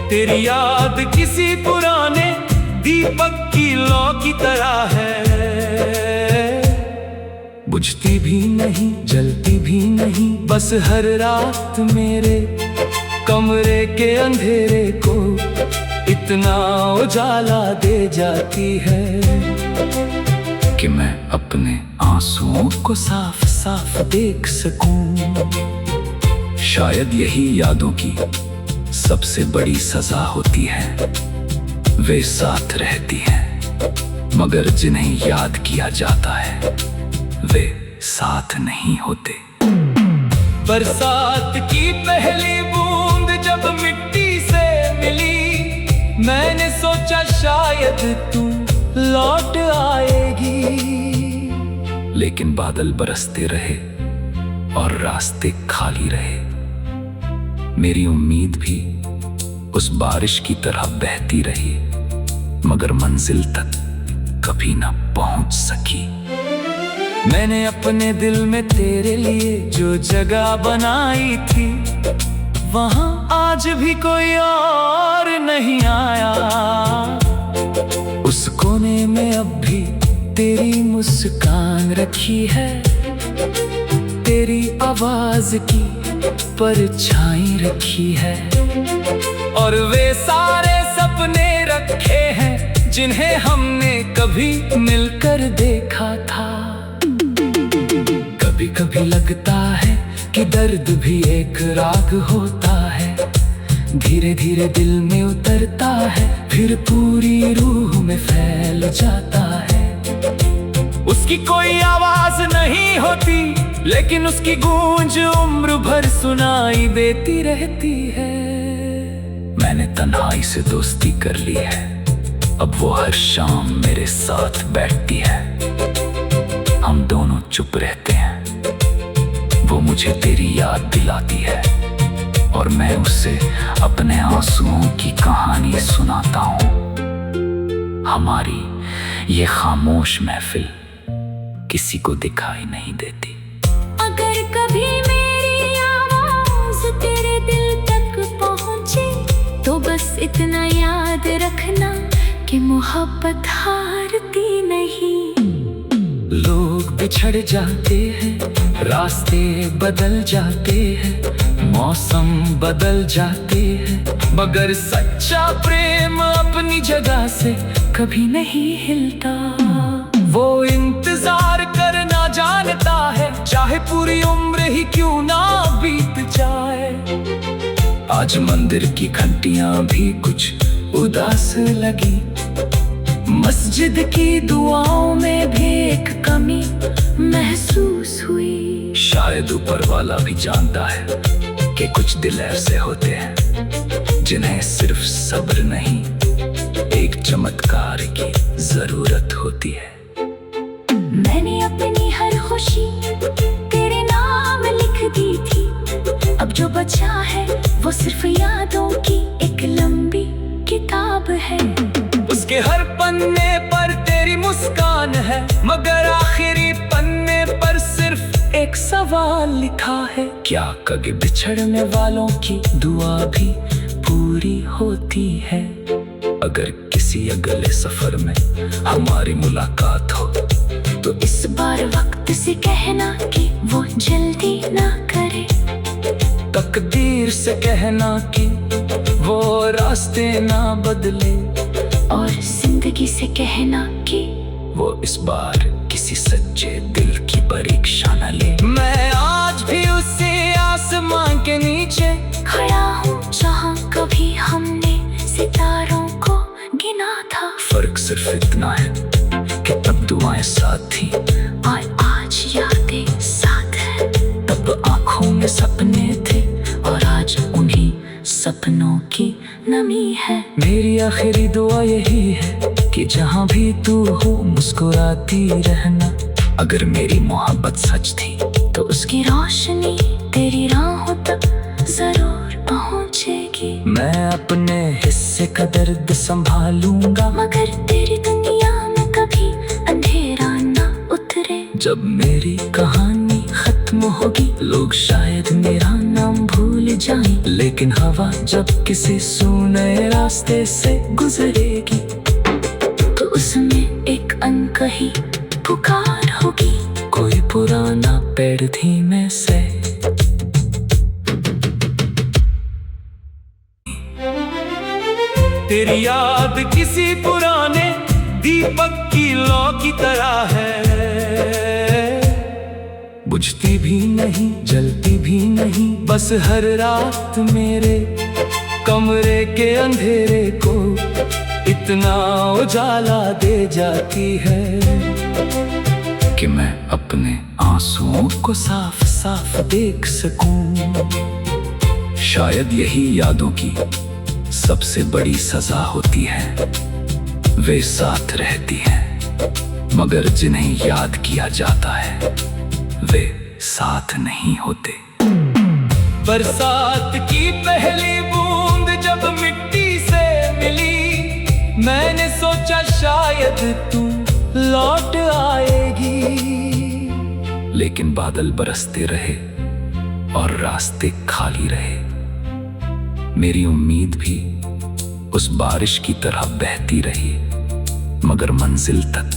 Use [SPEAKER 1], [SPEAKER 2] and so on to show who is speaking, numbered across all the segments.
[SPEAKER 1] तेरी याद किसी पुराने दीपक की लौ की तरह है, बुझती भी नहीं जलती भी नहीं, बस हर रात मेरे कमरे के अंधेरे को इतना उजाला दे जाती है कि मैं अपने आंसुओं को साफ साफ देख सकूं। शायद यही यादों की सबसे बड़ी सजा होती है, वे साथ रहती हैं मगर जिन्हें याद किया जाता है वे साथ नहीं होते। बरसात की पहली बूंद जब मिट्टी से मिली, मैंने सोचा शायद तू लौट आएगी, लेकिन बादल बरसते रहे और रास्ते खाली रहे। मेरी उम्मीद भी उस बारिश की तरह बहती रही मगर मंजिल तक कभी ना पहुंच सकी। मैंने अपने दिल में तेरे लिए जो जगह बनाई थी, वहां आज भी कोई और नहीं आया। उस कोने में अब भी तेरी मुस्कान रखी है, तेरी आवाज की परछाई रखी है, और वे सारे सपने रखे हैं जिन्हें हमने कभी मिलकर देखा था। कभी कभी लगता है कि दर्द भी एक राग होता है, धीरे धीरे दिल में उतरता है फिर पूरी रूह में फैल जाता है। उसकी कोई आवाज नहीं होती लेकिन उसकी गूंज उम्र भर सुनाई देती रहती है। मैंने तन्हाई से दोस्ती कर ली है, अब वो हर शाम मेरे साथ बैठती है। हम दोनों चुप रहते हैं, वो मुझे तेरी याद दिलाती है और मैं उसे अपने आंसुओं की कहानी सुनाता हूँ। हमारी ये खामोश महफिल किसी को दिखाई नहीं देती।
[SPEAKER 2] अगर कभी मेरी आवाज तेरे दिल तक पहुंचे तो बस इतना याद रखना कि मोहब्बत हारती नहीं।
[SPEAKER 1] लोग बिछड़ जाते हैं, रास्ते बदल जाते हैं, मौसम बदल जाते हैं, मगर सच्चा प्रेम अपनी जगह से कभी नहीं हिलता। वो इंतजार करना जानता है चाहे पूरी उम्र ही क्यों ना बीत जाए। आज मंदिर की घंटियां भी कुछ उदास लगी, मस्जिद की दुआओं में भी एक कमी महसूस हुई। शायद ऊपर वाला भी जानता है कि कुछ दिल ऐसे होते हैं जिन्हें सिर्फ सब्र नहीं एक चमत्कार की जरूरत होती है।
[SPEAKER 2] मैंने अपनी हर खुशी तेरे नाम लिख दी थी, अब जो बचा है वो सिर्फ यादों की एक लंबी किताब है।
[SPEAKER 1] उसके हर पन्ने पर तेरी मुस्कान है मगर आखिरी पन्ने पर सिर्फ एक सवाल लिखा है, क्या कभी बिछड़ने वालों की दुआ भी पूरी होती है। अगर किसी अगले सफर में हमारी मुलाकात हो
[SPEAKER 2] तो इस बार वक्त से कहना कि वो जल्दी ना करे।
[SPEAKER 1] तकदीर से कहना कि वो रास्ते ना बदले,
[SPEAKER 2] और जिंदगी से कहना कि
[SPEAKER 1] वो इस बार किसी सच्चे दिल की परीक्षा न ले। मैं आज भी उसी आसमां के नीचे
[SPEAKER 2] खड़ा हूँ जहाँ कभी हमने सितारों को गिना था।
[SPEAKER 1] फर्क सिर्फ इतना है कि तब दुआएं साथ थी
[SPEAKER 2] और आज यादें साथ है।
[SPEAKER 1] तब आंखों में सपने थे और आज उन्हीं
[SPEAKER 2] सपनों की नमी है।
[SPEAKER 1] मेरी आखिरी दुआ यही है कि जहाँ भी तू हो मुस्कुराती रहना। अगर मेरी मोहब्बत सच थी
[SPEAKER 2] तो उसकी रोशनी तेरी राहों तक जरूर पहुँचेगी।
[SPEAKER 1] मैं अपने हिस्से का दर्द संभालूंगा
[SPEAKER 2] मगर तेरी दुनिया में कभी अंधेरा ना उतरे।
[SPEAKER 1] जब मेरी कहानी खत्म होगी लोग शायद मेरा नाम भूल
[SPEAKER 2] जाए।
[SPEAKER 1] लेकिन हवा जब किसी सूने रास्ते से गुजरेगी
[SPEAKER 2] तो उसमें एक अनकही पुकार होगी।
[SPEAKER 1] कोई पुराना पेड़ धीमे से तेरी याद किसी पुराने दीपक की लौ की तरह है, बुझती भी नहीं जलती भी नहीं, बस हर रात मेरे कमरे के अंधेरे को इतना उजाला दे जाती है कि मैं अपने आंसुओं को साफ साफ देख सकूं। शायद यही यादों की सबसे बड़ी सजा होती है, वे साथ रहती हैं मगर जिन्हें याद किया जाता है वे साथ नहीं होते। बरसात की पहली बूंद जब मिट्टी से मिली, मैंने सोचा शायद तू लौट आएगी, लेकिन बादल बरसते रहे और रास्ते खाली रहे। मेरी उम्मीद भी उस बारिश की तरह बहती रही मगर मंजिल तक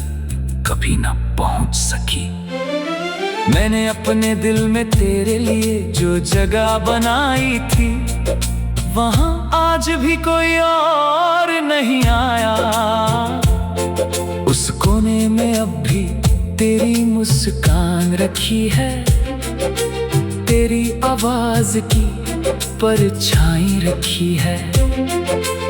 [SPEAKER 1] कभी ना पहुंच सकी। मैंने अपने दिल में तेरे लिए जो जगह बनाई थी, वहां आज भी कोई और नहीं आया। उस कोने में अब भी तेरी मुस्कान रखी है, तेरी आवाज की परछाई रखी है,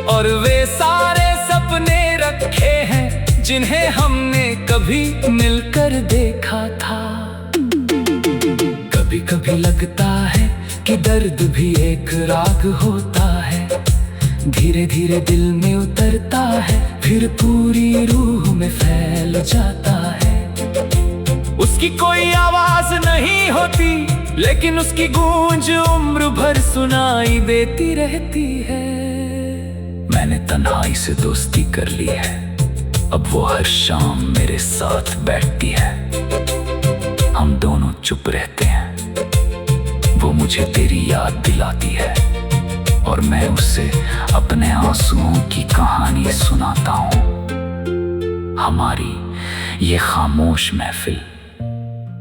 [SPEAKER 1] और वे सारे सपने रखे हैं जिन्हें हमने कभी मिलकर देखा था। कभी कभी लगता है कि दर्द भी एक राग होता है, धीरे धीरे दिल में उतरता है फिर पूरी रूह में फैल जाता है। उसकी कोई आवाज नहीं होती लेकिन उसकी गूंज उम्र भर सुनाई देती रहती है। मैंने तन्हाई से दोस्ती कर ली है, अब वो हर शाम मेरे साथ बैठती है। हम दोनों चुप रहते हैं, वो मुझे तेरी याद दिलाती है और मैं उससे अपने आंसुओं की कहानी सुनाता हूँ। हमारी ये खामोश महफिल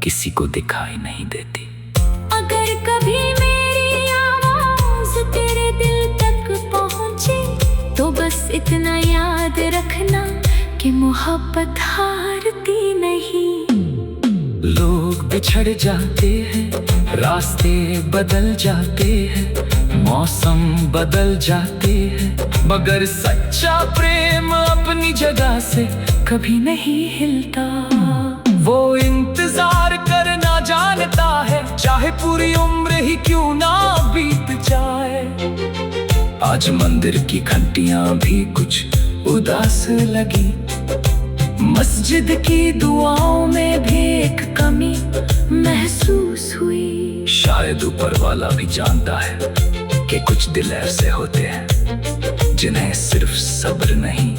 [SPEAKER 1] किसी को दिखाई नहीं देती।
[SPEAKER 2] अगर कभी मेरी आवाज तेरे दिल तक पहुंचे तो बस इतना याद रखना कि मोहब्बत हारती नहीं।
[SPEAKER 1] लोग बिछड़ जाते हैं, रास्ते बदल जाते हैं, मौसम बदल जाते हैं, मगर सच्चा प्रेम अपनी जगह से कभी नहीं हिलता। वो इंतजार करना जानता है चाहे पूरी उम्र ही क्यों ना बीत जाए। आज मंदिर की घंटियां भी कुछ उदास लगी, मस्जिद की दुआओं में भी एक कमी महसूस हुई। शायद ऊपर वाला भी जानता है कि कुछ दिल ऐसे होते हैं जिन्हें सिर्फ सब्र नहीं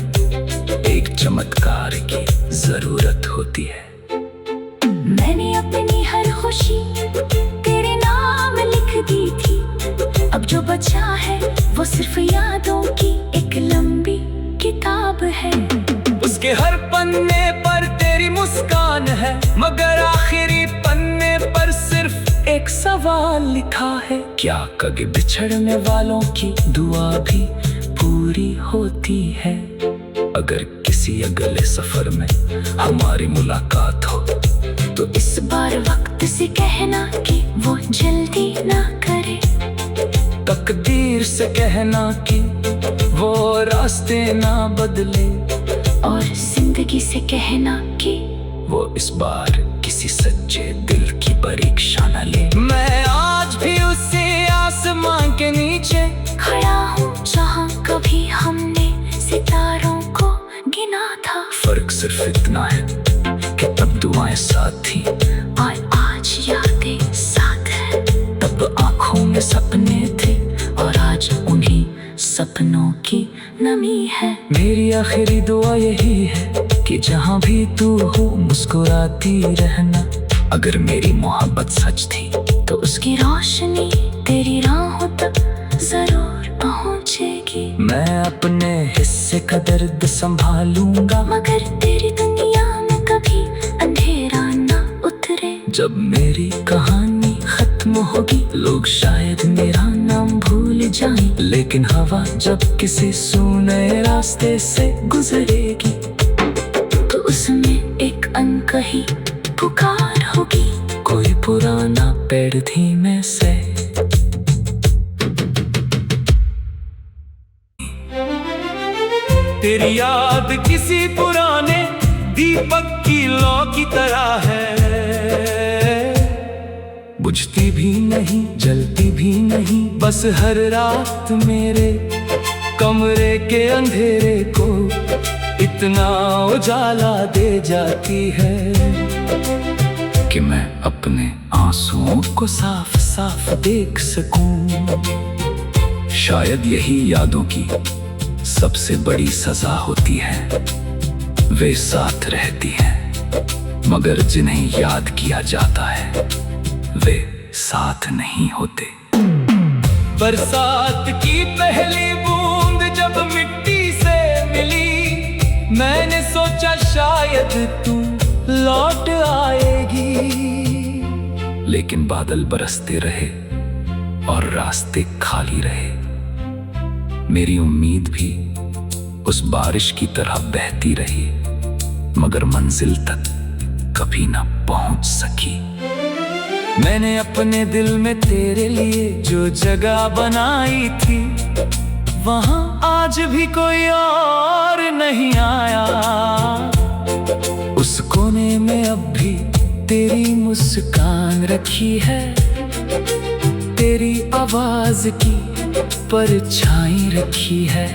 [SPEAKER 1] एक चमत्कार की जरूरत होती है।
[SPEAKER 2] मैंने अपनी हर खुशी तेरे नाम लिख दी थी, अब जो बचा है वो सिर्फ यादों की एक लंबी किताब है।
[SPEAKER 1] उसके हर पन्ने पर तेरी मुस्कान है मगर आखिरी पन्ने पर सिर्फ एक सवाल लिखा है, क्या कभी बिछड़ने वालों की दुआ भी पूरी होती है? अगर किसी अगले सफर में हमारी मुलाकात हो
[SPEAKER 2] तो इस बार वक्त से कहना कि वो जल्दी ना करे,
[SPEAKER 1] तकदीर से कहना कि वो रास्ते ना बदले,
[SPEAKER 2] और जिंदगी से कहना कि
[SPEAKER 1] वो इस बार किसी सच्चे दिल की परीक्षा न ले। मैं आज भी उसी आसमां के नीचे
[SPEAKER 2] खड़ा हूँ जहाँ कभी हमने सितारों को गिना था।
[SPEAKER 1] फर्क सिर्फ इतना है कि तब दुआएं साथ थी
[SPEAKER 2] और आज यादें साथ है।
[SPEAKER 1] तब आंखों में सपने थे और आज उन्हीं सपनों की नमी है। मेरी आखिरी दुआ यही है कि जहाँ भी तू हो मुस्कुराती रहना। अगर मेरी मोहब्बत सच थी
[SPEAKER 2] तो उसकी रोशनी तेरी राहों तक जरूर पहुंचेगी।
[SPEAKER 1] मैं अपने हिस्से का दर्द संभालूंगा,
[SPEAKER 2] मगर तेरी दुनिया में कभी अंधेरा ना उतरे।
[SPEAKER 1] जब मेरी कहानी खत्म होगी लोग शायद मेरा नाम भूल जाएं, लेकिन हवा जब किसी सूने रास्ते से गुजरेगी
[SPEAKER 2] तो उसमें एक अनकही पुकार होगी।
[SPEAKER 1] कोई पुराना पेड़ धीमे से
[SPEAKER 3] तेरी याद किसी पुराने दीपक की लौ की तरह है,
[SPEAKER 1] बुझती भी नहीं जलती भी नहीं, बस हर रात मेरे कमरे के अंधेरे को इतना उजाला दे जाती है कि मैं अपने आंसुओं को साफ साफ देख सकूं। शायद यही यादों की सबसे बड़ी सजा होती है, वे साथ रहती हैं मगर जिन्हें याद किया जाता है वे साथ नहीं होते।
[SPEAKER 3] बरसात की पहली बूंद जब मिट्टी से मिली, मैंने सोचा शायद तू लौट आएगी,
[SPEAKER 1] लेकिन बादल बरसते रहे और रास्ते खाली रहे। मेरी उम्मीद भी उस बारिश की तरह बहती रही मगर मंजिल तक कभी ना पहुंच सकी।
[SPEAKER 3] मैंने अपने दिल में तेरे लिए जो जगह बनाई थी, वहां आज भी कोई और नहीं आया।
[SPEAKER 1] उस कोने में अब भी तेरी मुस्कान रखी है, तेरी आवाज की परछाई रखी है,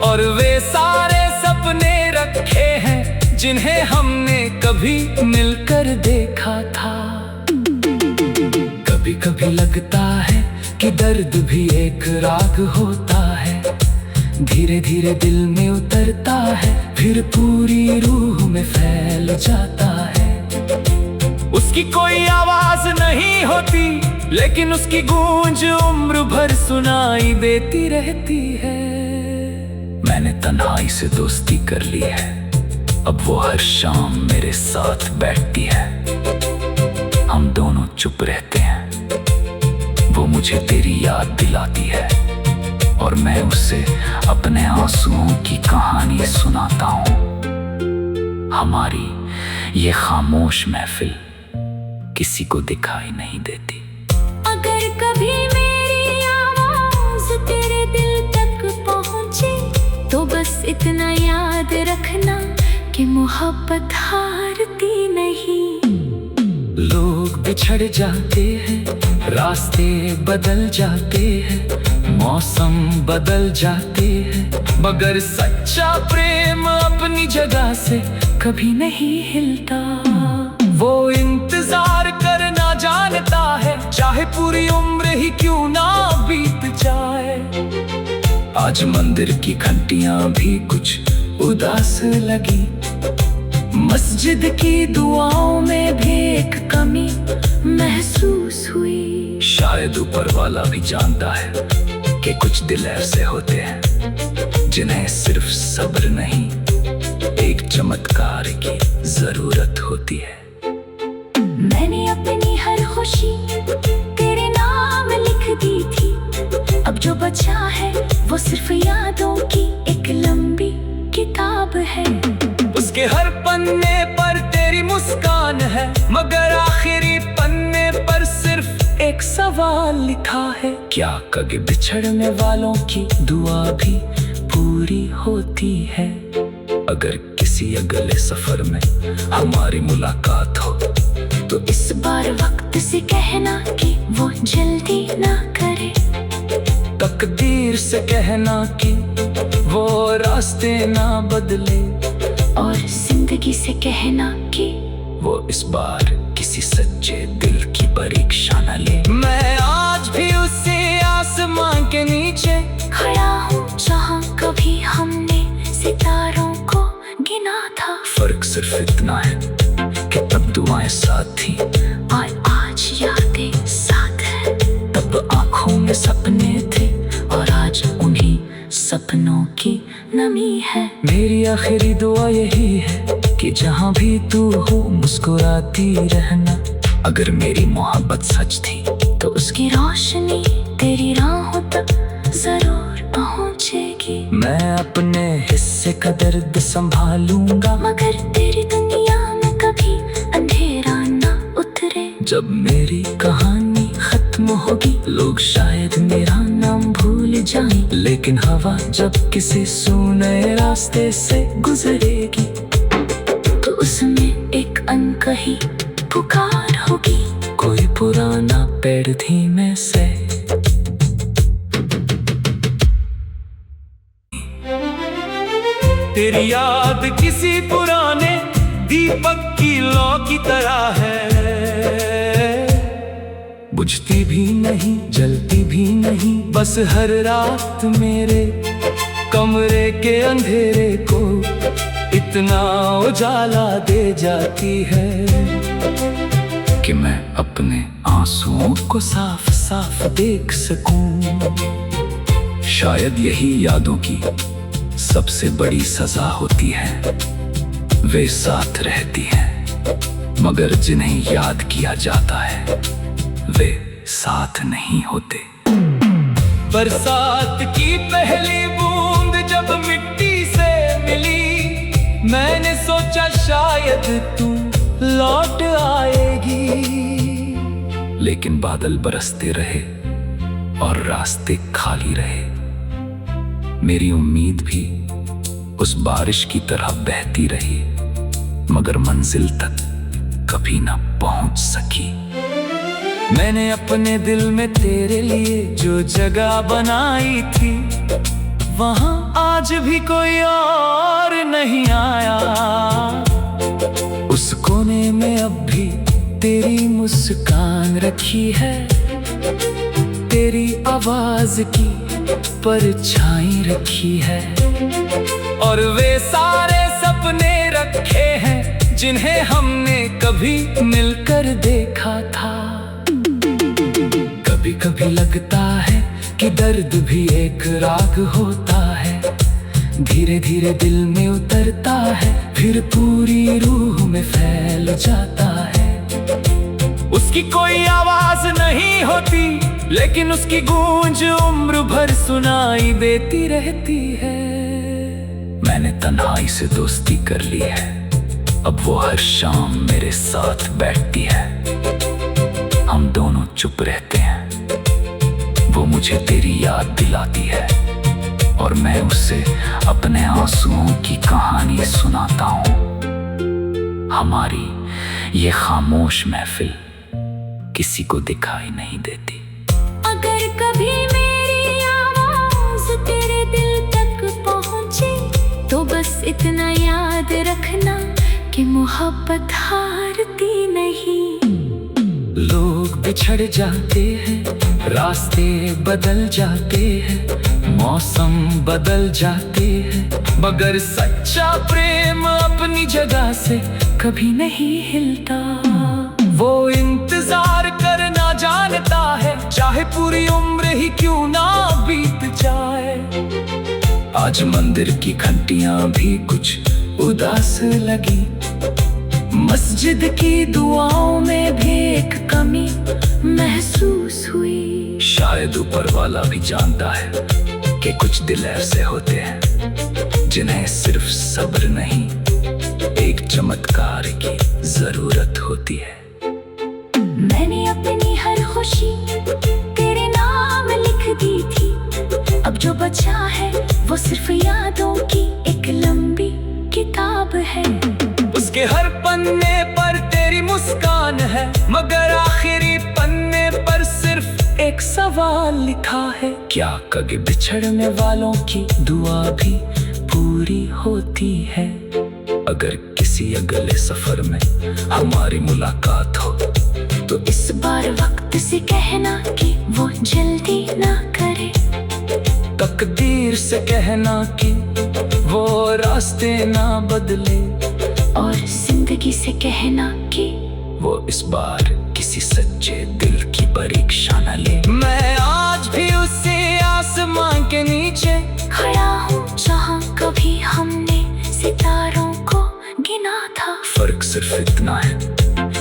[SPEAKER 3] और वे सारे सपने रखे हैं जिन्हें हमने कभी
[SPEAKER 1] मिलकर देखा था। कभी कभी लगता है कि दर्द भी एक राग होता है, धीरे धीरे दिल में उतरता है फिर पूरी रूह में फैल जाता है।
[SPEAKER 3] उसकी कोई आवाज नहीं होती लेकिन उसकी गूंज उम्र भर सुनाई देती रहती है।
[SPEAKER 1] मैंने तन्हाई से दोस्ती कर ली है, अब वो हर शाम मेरे साथ बैठती है। हम दोनों चुप रहते हैं, वो मुझे तेरी याद दिलाती है और मैं उससे अपने आंसुओं की कहानी सुनाता हूँ। हमारी ये खामोश महफिल किसी को दिखाई नहीं देती।
[SPEAKER 2] अगर कभी मेरी आवाज तेरे दिल तक पहुंचे तो बस इतना याद रखना कि मोहब्बत हारती नहीं।
[SPEAKER 1] लोग बिछड़ जाते हैं, रास्ते बदल जाते हैं, मौसम बदल जाते हैं,
[SPEAKER 3] मगर सच्चा प्रेम अपनी जगह से
[SPEAKER 2] कभी नहीं हिलता।
[SPEAKER 3] वो इंतजार करना जानता है, चाहे पूरी उम्र ही क्यों ना बीत जाए।
[SPEAKER 1] आज मंदिर की घंटियां भी कुछ उदास लगी,
[SPEAKER 2] मस्जिद की दुआओं में भी एक कमी महसूस हुई।
[SPEAKER 1] शायद ऊपर वाला भी जानता है कि कुछ दिल ऐसे होते हैं जिन्हें सिर्फ सब्र नहीं एक चमत्कार की जरूरत होती है।
[SPEAKER 2] मैंने अपनी हर खुशी तेरे नाम लिख दी थी, अब जो बचा है वो सिर्फ यादों की एक लंबी किताब है।
[SPEAKER 3] उसके हर पन्ने पर तेरी मुस्कान है, मगर आखिरी पन्ने पर सिर्फ एक सवाल लिखा है,
[SPEAKER 1] क्या कभी बिछड़ने वालों की दुआ भी पूरी होती है? अगर किसी अगले सफर में हमारी मुलाकात हो
[SPEAKER 2] तो इस बार वक्त से कहना कि वो जल्दी ना करे।
[SPEAKER 1] तकदीर से कहना कि वो रास्ते ना बदले,
[SPEAKER 2] और जिंदगी से कहना कि
[SPEAKER 1] वो इस बार किसी सच्चे दिल की परीक्षा न ले।
[SPEAKER 3] मैं आज भी उसी आसमान के नीचे
[SPEAKER 2] खड़ा हूँ जहाँ कभी हमने सितारों को गिना था।
[SPEAKER 1] फर्क सिर्फ इतना है कि तब दुआएं साथ थी
[SPEAKER 2] और आज यादें साथ है।
[SPEAKER 1] तब
[SPEAKER 2] सपनों की नमी है।
[SPEAKER 3] मेरी आखिरी दुआ यही है कि जहाँ भी तू हो मुस्कुराती रहना। अगर मेरी मोहब्बत सच थी
[SPEAKER 2] तो उसकी रोशनी तेरी राहों तक जरूर पहुँचेगी।
[SPEAKER 3] मैं अपने हिस्से का दर्द संभालूंगा,
[SPEAKER 2] मगर तेरी दुनिया में कभी अंधेरा ना उतरे।
[SPEAKER 3] जब मेरी कहानी खत्म होगी लोग शायद मेरा नाम भूल जाएं, लेकिन हवा जब किसी सूने रास्ते से गुजरेगी
[SPEAKER 2] तो उसमें एक अनकही पुकार होगी।
[SPEAKER 3] कोई पुराना पेड़ धीमे से तेरी याद किसी पुराने दीपक की लौ की तरह है, बुझती भी नहीं जलती भी नहीं, बस हर रात मेरे कमरे के अंधेरे को इतना उजाला दे जाती है कि मैं अपने आंसुओं को साफ साफ देख सकूं। शायद यही यादों की सबसे बड़ी सजा होती है। वे साथ रहती हैं मगर जिन्हें याद किया जाता है वे साथ नहीं होते। बरसात की पहली बूंद जब मिट्टी से मिली, मैंने सोचा शायद तू लौट आएगी, लेकिन बादल बरसते रहे और रास्ते खाली रहे। मेरी उम्मीद भी उस बारिश की तरह बहती रही मगर मंजिल तक कभी ना पहुंच सकी। मैंने अपने दिल में तेरे लिए जो जगह बनाई थी वहां आज भी कोई और नहीं आया। उस कोने में अब भी तेरी मुस्कान रखी है, तेरी आवाज की परछाई रखी है, और वे सारे सपने रखे हैं जिन्हें हमने कभी मिलकर देखा था। कभी कभी लगता है कि दर्द भी एक राग होता है, धीरे धीरे दिल में उतरता है फिर पूरी रूह में फैल जाता है। उसकी कोई आवाज नहीं होती लेकिन उसकी गूंज उम्र भर सुनाई देती रहती है। मैंने तन्हाई से दोस्ती कर ली है, अब वो हर शाम मेरे साथ बैठती है। हम दोनों चुप रहते हैं, वो मुझे तेरी याद दिलाती है और मैं उससे अपने आंसुओं की कहानी सुनाता हूँ। हमारी ये खामोश महफिल किसी को दिखाई नहीं देती।
[SPEAKER 2] अगर कभी मेरी आवाज तेरे दिल तक पहुंचे तो बस इतना याद रखना कि मोहब्बत हारती नहीं।
[SPEAKER 1] लोग बिछड़ जाते हैं, रास्ते बदल जाते हैं, मौसम बदल जाते हैं, मगर सच्चा प्रेम अपनी जगह से कभी नहीं हिलता। वो इंतजार करना जानता है चाहे पूरी उम्र ही क्यों ना बीत जाए। आज मंदिर की घंटियां भी कुछ उदास लगी, मस्जिद की दुआओं में भी एक कमी महसूस हुई।
[SPEAKER 3] शायद ऊपर वाला भी जानता है कि कुछ दिल ऐसे होते हैं जिन्हें सिर्फ सब्र नहीं एक चमत्कार की जरूरत होती है।
[SPEAKER 2] मैंने अपनी हर खुशी तेरे नाम लिख दी थी, अब जो बचा है वो सिर्फ यादों की एक लंबी किताब है।
[SPEAKER 3] उसके हर पन्ने पर तेरी मुस्कान है मगर आखिरी पन्ने पर सिर्फ एक सवाल लिखा है, क्या कभी बिछड़ने वालों की दुआ भी पूरी होती है? अगर किसी अगले सफर में हमारी मुलाकात हो
[SPEAKER 2] तो इस बार वक्त से कहना कि वो जल्दी ना करे।
[SPEAKER 3] तकदीर से कहना कि वो रास्ते ना बदले,
[SPEAKER 2] और जिंदगी से कहना कि
[SPEAKER 3] वो इस बार किसी सच्चे दिल की परीक्षा न ले। मैं आज भी उसी आसमां के नीचे
[SPEAKER 2] खड़ा भी हमने सितारों को गिना था।
[SPEAKER 3] फर्क सिर्फ इतना है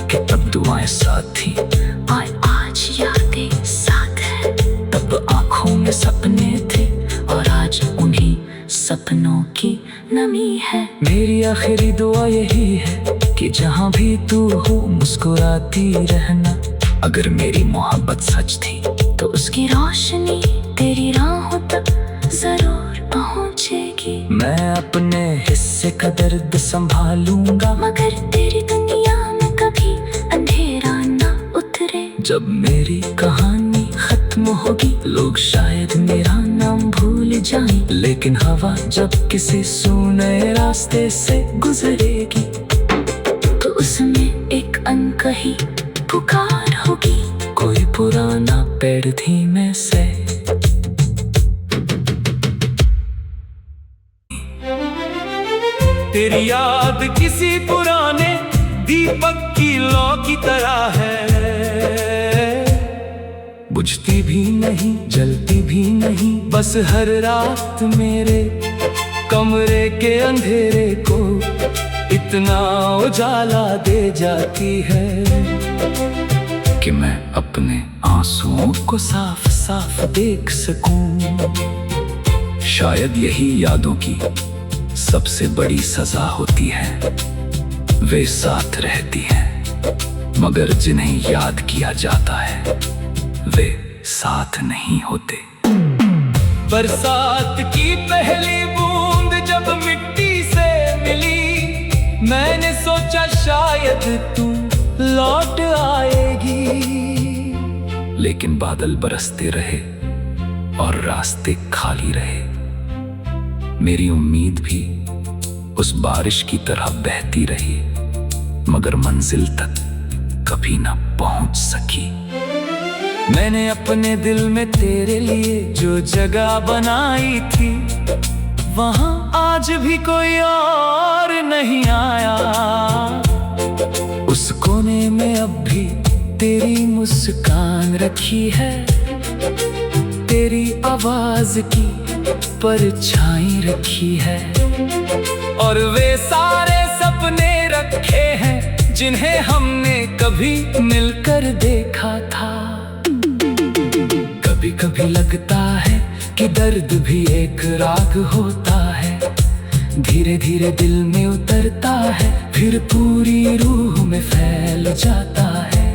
[SPEAKER 3] कि तब दुआएं साथ थी
[SPEAKER 2] और आज यादें साथ है।
[SPEAKER 3] तब आंखों में सपने थे
[SPEAKER 2] और आज उन्हीं सपनों की नमी है।
[SPEAKER 3] मेरी आखिरी दुआ यही है कि जहाँ भी तू हो मुस्कुराती रहना। अगर मेरी मोहब्बत सच थी
[SPEAKER 2] तो उसकी रोशनी तेरी राहों तक जरूर पहुंचेगी।
[SPEAKER 3] मैं अपने हिस्से का दर्द संभालूंगा,
[SPEAKER 2] मगर तेरी दुनिया में कभी अंधेरा ना उतरे।
[SPEAKER 3] जब मेरी कहानी खत्म होगी लोग शायद मेरा नाम भूल जाएं, लेकिन हवा जब किसी सूने रास्ते से गुजरेगी
[SPEAKER 2] तो उसमें एक अनकही पुकार होगी।
[SPEAKER 3] कोई पुराना पेड़ धीमे से
[SPEAKER 1] तेरी याद किसी पुराने दीपक की लौ की तरह है,
[SPEAKER 3] बुझती भी नहीं जलती भी नहीं, बस हर रात मेरे कमरे के अंधेरे को इतना उजाला दे जाती है कि मैं अपने आंसुओं को साफ साफ देख सकूं। शायद यही यादों की सबसे बड़ी सजा होती है। वे साथ रहती हैं मगर जिन्हें याद किया जाता है वे साथ नहीं होते।
[SPEAKER 1] बरसात की पहली बूंद जब मिट्टी से मिली, मैंने सोचा शायद तू लौट आएगी,
[SPEAKER 3] लेकिन बादल बरसते रहे और रास्ते खाली रहे। मेरी उम्मीद भी उस बारिश की तरह बहती रही मगर मंजिल तक कभी ना पहुंच सकी। मैंने अपने दिल में तेरे लिए जो जगह बनाई थी वहां आज भी कोई और नहीं आया। उस कोने में अब भी तेरी मुस्कान रखी है, तेरी आवाज की परछाई रखी है,
[SPEAKER 1] और वे सारे सपने रखे हैं जिन्हें हमने कभी
[SPEAKER 3] मिलकर देखा था। कभी कभी लगता है कि दर्द भी एक राग होता है, धीरे धीरे दिल में उतरता है फिर पूरी रूह में फैल जाता है।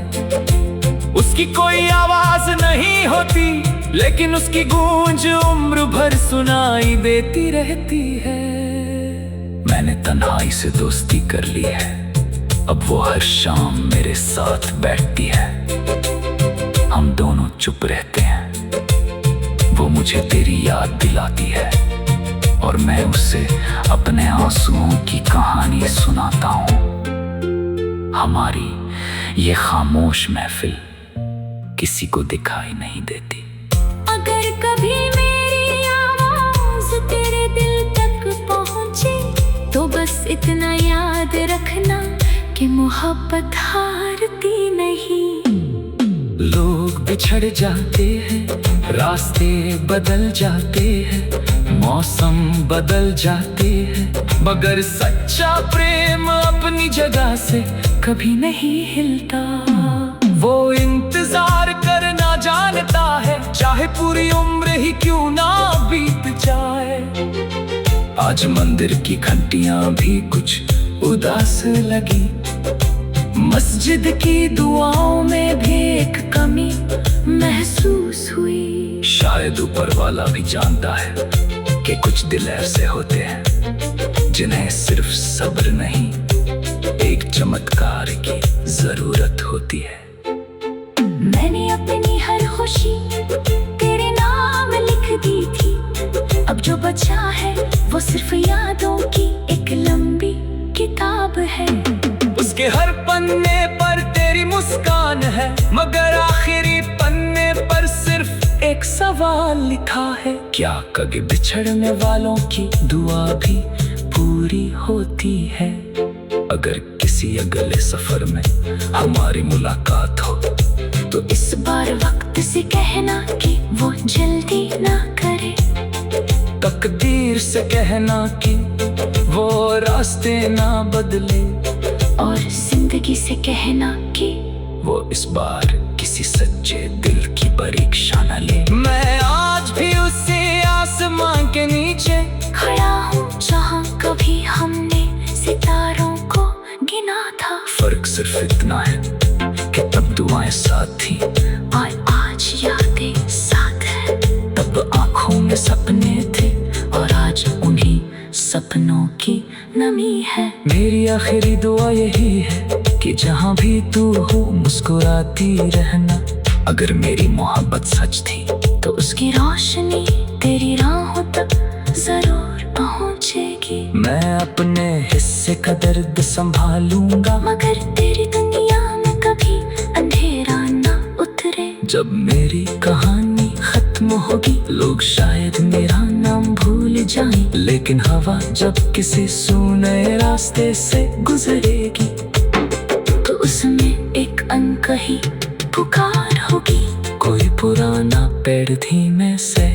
[SPEAKER 1] उसकी कोई आवाज नहीं होती लेकिन उसकी गूंज उम्र भर सुनाई देती रहती है।
[SPEAKER 3] मैंने तन्हाई से दोस्ती कर ली है, अब वो हर शाम मेरे साथ बैठती है। हम दोनों चुप रहते हैं, वो मुझे तेरी याद दिलाती है और मैं उससे अपने आंसुओं की कहानी सुनाता हूँ। हमारी ये खामोश महफिल किसी को दिखाई नहीं देती।
[SPEAKER 2] अगर कभी मेरी आवाज तेरे दिल तक पहुंचे तो बस इतना याद रखना कि मोहब्बत हारती नहीं।
[SPEAKER 3] लोग बिछड़ जाते हैं, रास्ते बदल जाते हैं, मौसम बदल जाते हैं,
[SPEAKER 1] मगर सच्चा प्रेम अपनी जगह से
[SPEAKER 3] कभी नहीं हिलता।
[SPEAKER 1] वो इंतजार करना जानता है चाहे पूरी उम्र ही क्यों ना बीत जाए।
[SPEAKER 3] आज मंदिर की घंटियां भी कुछ उदास लगी, मस्जिद की दुआओं में भी एक कमी महसूस हुई।
[SPEAKER 1] शायद ऊपर वाला भी जानता है
[SPEAKER 3] कि कुछ दिल ऐसे होते हैं जिन्हें सिर्फ सब्र नहीं एक चमत्कार की जरूरत होती है।
[SPEAKER 2] मैंने अपनी हर खुशी तेरे नाम लिख दी थी, अब जो बचा है वो सिर्फ यादों की एक लंबी किताब है।
[SPEAKER 1] उसके हर पन्ने पर तेरी मुस्कान है मगर आखिरी पन्ने पर सिर्फ
[SPEAKER 3] एक सवाल लिखा है, क्या कभी बिछड़ने वालों की दुआ भी पूरी होती है? अगर किसी अगले सफर में हमारी मुलाकात हो
[SPEAKER 2] तो इस बार वक्त से कहना कि वो जल्दी ना करे।
[SPEAKER 3] तकदीर से कहना कि वो रास्ते ना बदले,
[SPEAKER 2] और जिंदगी से कहना कि
[SPEAKER 3] वो इस बार किसी सच्चे दिल की परीक्षा न ले। मैं आज भी उसी आसमां के नीचे
[SPEAKER 2] खड़ा हूँ जहाँ कभी हमने सितारों को गिना था।
[SPEAKER 3] फर्क सिर्फ इतना है कि तब दुआएं साथ थी
[SPEAKER 2] और आज यादें साथ है।
[SPEAKER 3] तब आंखों में सपने थे और आज उन्हीं सपनों की नमी है। मेरी आखिरी दुआ यही है कि जहाँ भी तू हो मुस्कुराती रहना। अगर मेरी मोहब्बत सच थी
[SPEAKER 2] तो उसकी रोशनी तेरी राहों तक जरूर पहुँचेगी।
[SPEAKER 3] मैं अपने हिस्से का दर्द संभालूंगा,
[SPEAKER 2] मगर तेरी दुनिया में कभी अंधेरा ना उतरे।
[SPEAKER 3] जब मेरी कहानी खत्म होगी लोग शायद मेरा नाम भूल जाएं, लेकिन हवा जब किसी सूने रास्ते से गुजरेगी
[SPEAKER 2] तो उसमें एक अनकही पुकार होगी।
[SPEAKER 3] कोई पुराना पेड़ धीमे से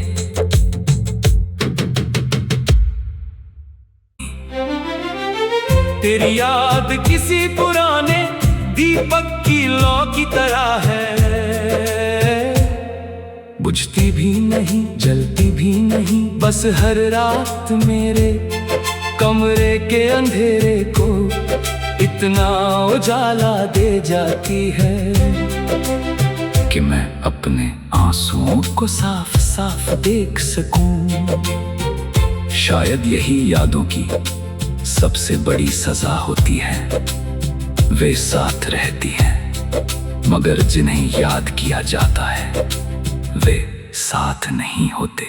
[SPEAKER 1] तेरी याद किसी पुराने दीपक की लौ की तरह है,
[SPEAKER 3] बुझती भी नहीं जलती भी नहीं, बस हर रात मेरे कमरे के अंधेरे को इतना उजाला दे जाती है कि मैं अपने आंसुओं को साफ साफ देख सकूं। शायद यही यादों की सबसे बड़ी सजा होती है, वे साथ रहती हैं मगर जिन्हें याद किया जाता है वे साथ नहीं होते।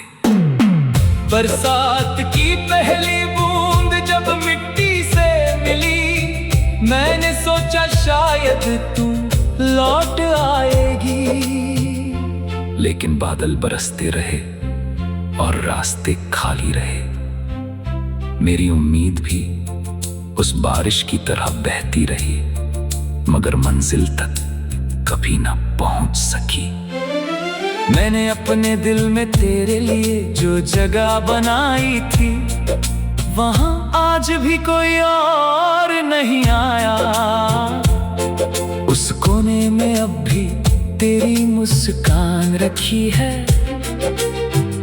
[SPEAKER 1] बरसात की पहली बूंद जब मिट्टी से मिली, मैंने सोचा शायद तू लौट आएगी,
[SPEAKER 3] लेकिन बादल बरसते रहे और रास्ते खाली रहे। मेरी उम्मीद भी उस बारिश की तरह बहती रही मगर मंजिल तक कभी ना पहुंच सकी। मैंने अपने दिल में तेरे लिए जो जगह बनाई थी वहां आज भी कोई और नहीं आया। उस कोने में अब भी तेरी मुस्कान रखी है,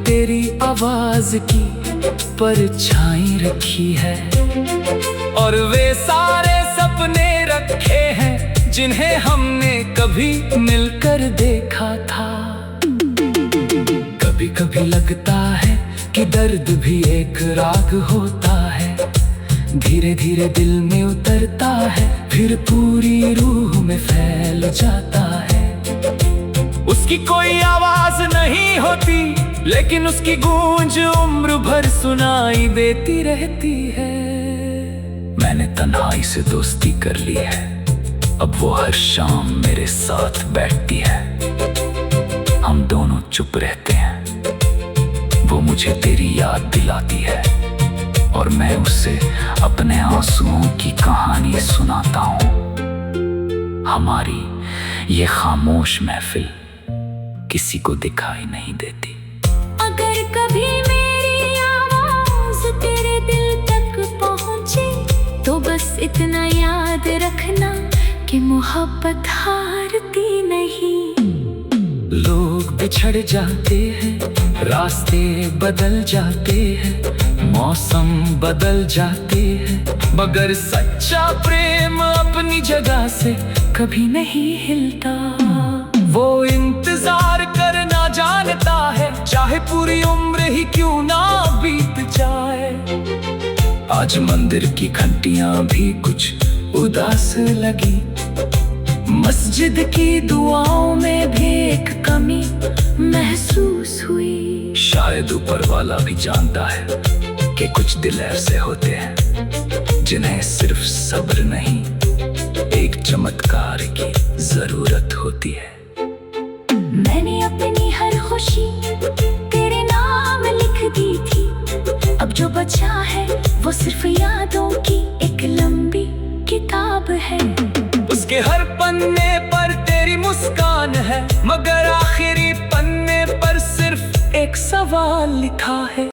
[SPEAKER 3] तेरी आवाज की परछाई रखी है,
[SPEAKER 1] और वे सारे सपने रखे हैं जिन्हें हमने कभी
[SPEAKER 3] मिलकर देखा था। कभी कभी लगता है कि दर्द भी एक राग होता है, धीरे धीरे दिल में उतरता है फिर पूरी रूह में फैल जाता है।
[SPEAKER 1] उसकी कोई आवाज नहीं होती लेकिन उसकी गूंज उम्र भर सुनाई देती रहती है।
[SPEAKER 3] मैंने तन्हाई से दोस्ती कर ली है, अब वो हर शाम मेरे साथ बैठती है। हम दोनों चुप रहते हैं, वो मुझे तेरी याद दिलाती है और मैं उससे अपने आंसुओं की कहानी सुनाता हूँ। हमारी ये खामोश महफिल किसी को दिखाई नहीं देती।
[SPEAKER 2] अगर कभी मेरी आवाज तेरे दिल तक पहुँचे तो बस इतना याद रखना कि मोहब्बत हारती नहीं।
[SPEAKER 3] लोग बिछड़ जाते हैं, रास्ते बदल जाते हैं, मौसम बदल जाते हैं,
[SPEAKER 1] मगर सच्चा प्रेम अपनी जगह से
[SPEAKER 3] कभी नहीं हिलता।
[SPEAKER 1] वो इंतजार करना जानता है चाहे पूरी उम्र ही क्यों ना बीत जाए।
[SPEAKER 3] आज मंदिर की घंटियां भी कुछ उदास लगी, मस्जिद की दुआओं में भी एक कमी
[SPEAKER 2] महसूस हुई।
[SPEAKER 3] शायद ऊपर वाला भी जानता है कि कुछ दिल ऐसे होते हैं जिन्हें सिर्फ सब्र नहीं एक चमत्कार की जरूरत होती है।
[SPEAKER 2] मैंने अपनी हर खुशी तेरे नाम लिख दी थी, अब जो बचा है वो सिर्फ यादों की एक लंबी किताब है।
[SPEAKER 1] उसके हर पन्ने पर तेरी मुस्कान है मगर आखिरी पन्ने पर सिर्फ
[SPEAKER 3] एक सवाल लिखा है।